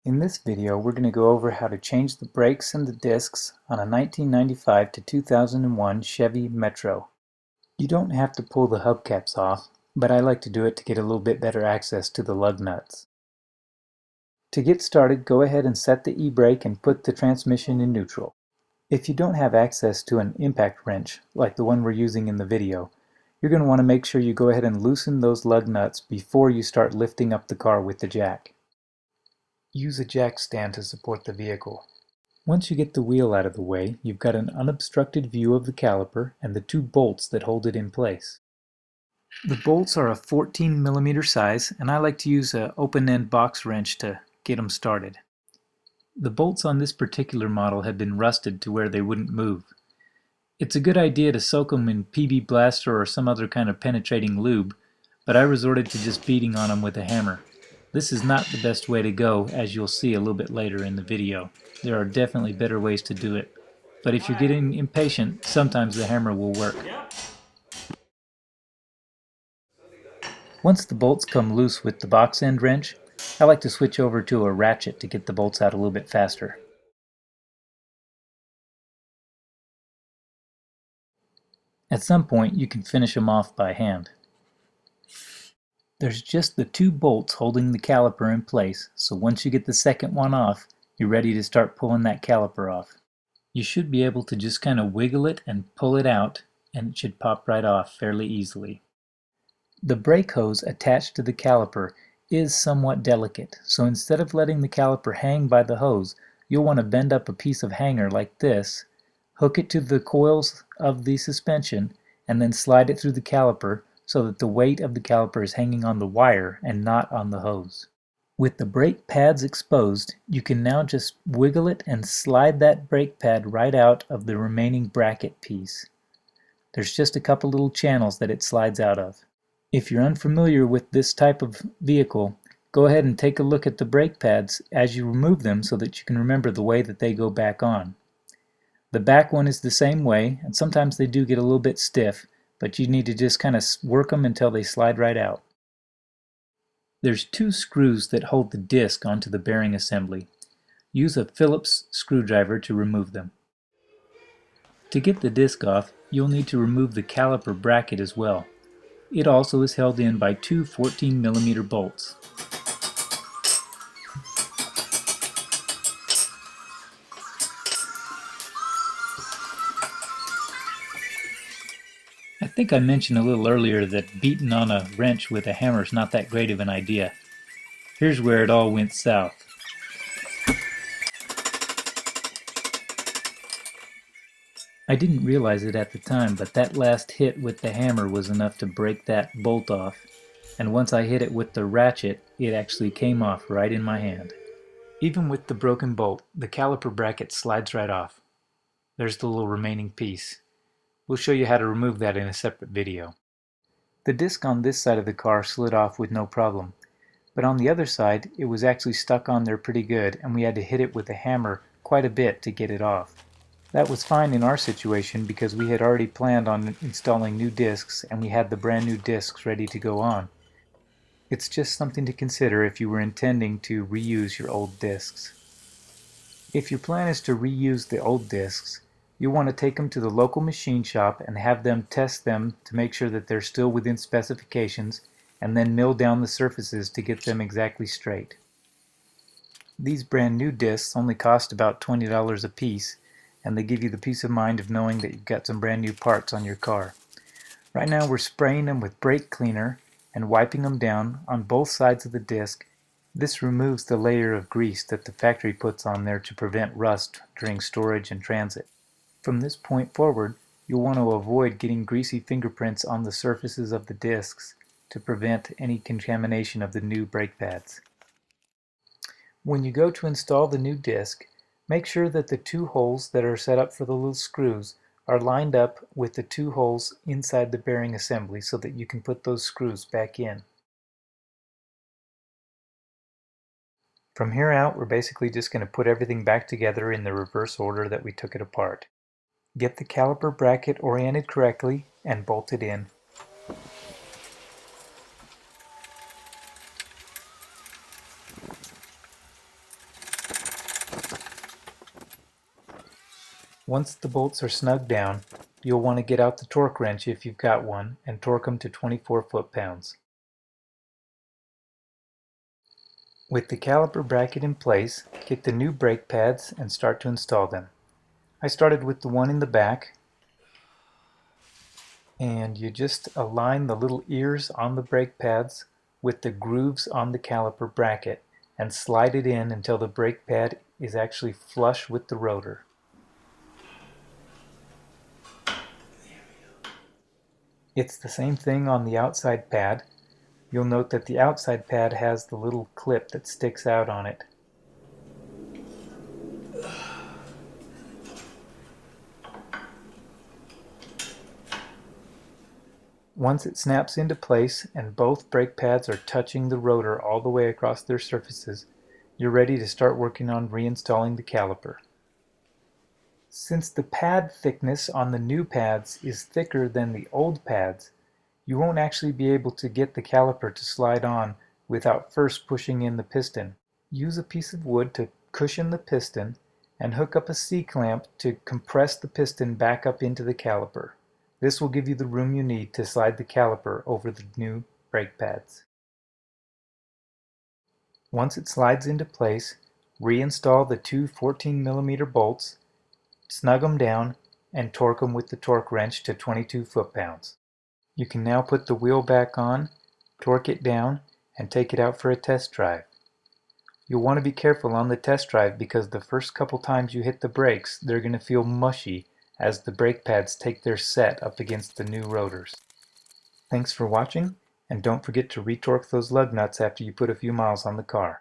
In this video, we're going to go over how to change the brakes and the discs on a 1995 to 2001 Chevy Metro. You don't have to pull the hubcaps off, but I like to do it to get a little bit better access to the lug nuts. To get started, go ahead and set the e-brake and put the transmission in neutral. If you don't have access to an impact wrench, like the one we're using in the video, you're going to want to make sure you go ahead and loosen those lug nuts before you start lifting up the car with the jack. Use a jack stand to support the vehicle. Once you get the wheel out of the way, you've got an unobstructed view of the caliper and the two bolts that hold it in place. The bolts are a 14mm size, and I like to use an open-end box wrench to get them started. The bolts on this particular model had been rusted to where they wouldn't move. It's a good idea to soak them in PB Blaster or some other kind of penetrating lube, but I resorted to just beating on them with a hammer. This is not the best way to go, as you'll see a little bit later in the video. There are definitely better ways to do it, but if you're getting impatient, sometimes the hammer will work. Once the bolts come loose with the box end wrench, I like to switch over to a ratchet to get the bolts out a little bit faster. At some point, you can finish them off by hand. There's just the two bolts holding the caliper in place, so once you get the second one off, you're ready to start pulling that caliper off. You should be able to just kind of wiggle it and pull it out, and it should pop right off fairly easily. The brake hose attached to the caliper is somewhat delicate, so instead of letting the caliper hang by the hose, you'll want to bend up a piece of hanger like this, hook it to the coils of the suspension, and then slide it through the caliper so that the weight of the caliper is hanging on the wire and not on the hose. With the brake pads exposed, you can now just wiggle it and slide that brake pad right out of the remaining bracket piece. There's just a couple little channels that it slides out of. If you're unfamiliar with this type of vehicle, go ahead and take a look at the brake pads as you remove them so that you can remember the way that they go back on. The back one is the same way, and sometimes they do get a little bit stiff, but you need to just kind of work them until they slide right out. There's two screws that hold the disc onto the bearing assembly. Use a Phillips screwdriver to remove them. To get the disc off, you'll need to remove the caliper bracket as well. It also is held in by two 14mm bolts. I think I mentioned a little earlier that beating on a wrench with a hammer is not that great of an idea. Here's where it all went south. I didn't realize it at the time, but that last hit with the hammer was enough to break that bolt off, and once I hit it with the ratchet, it actually came off right in my hand. Even with the broken bolt, the caliper bracket slides right off. There's the little remaining piece. We'll show you how to remove that in a separate video. The disc on this side of the car slid off with no problem, but on the other side it was actually stuck on there pretty good, and we had to hit it with a hammer quite a bit to get it off. That was fine in our situation because we had already planned on installing new discs and we had the brand new discs ready to go on. It's just something to consider if you were intending to reuse your old discs. If your plan is to reuse the old discs, you'll want to take them to the local machine shop and have them test them to make sure that they're still within specifications, and then mill down the surfaces to get them exactly straight. These brand new discs only cost about $20 a piece, and they give you the peace of mind of knowing that you've got some brand new parts on your car. Right now we're spraying them with brake cleaner and wiping them down on both sides of the disc. This removes the layer of grease that the factory puts on there to prevent rust during storage and transit. From this point forward, you'll want to avoid getting greasy fingerprints on the surfaces of the discs to prevent any contamination of the new brake pads. When you go to install the new disc, make sure that the two holes that are set up for the little screws are lined up with the two holes inside the bearing assembly so that you can put those screws back in. From here out, we're basically just going to put everything back together in the reverse order that we took it apart. Get the caliper bracket oriented correctly and bolt it in. Once the bolts are snug down, you'll want to get out the torque wrench if you've got one and torque them to 24 foot-pounds. With the caliper bracket in place, get the new brake pads and start to install them. I started with the one in the back, and you just align the little ears on the brake pads with the grooves on the caliper bracket and slide it in until the brake pad is actually flush with the rotor. It's the same thing on the outside pad. You'll note that the outside pad has the little clip that sticks out on it. Once it snaps into place and both brake pads are touching the rotor all the way across their surfaces, you're ready to start working on reinstalling the caliper. Since the pad thickness on the new pads is thicker than the old pads, you won't actually be able to get the caliper to slide on without first pushing in the piston. Use a piece of wood to cushion the piston and hook up a C-clamp to compress the piston back up into the caliper. This will give you the room you need to slide the caliper over the new brake pads. Once it slides into place, reinstall the two 14mm bolts, snug them down, and torque them with the torque wrench to 22 foot-pounds. You can now put the wheel back on, torque it down, and take it out for a test drive. You'll want to be careful on the test drive because the first couple times you hit the brakes, they're going to feel mushy as the brake pads take their set up against the new rotors. Thanks for watching, and don't forget to retorque those lug nuts after you put a few miles on the car.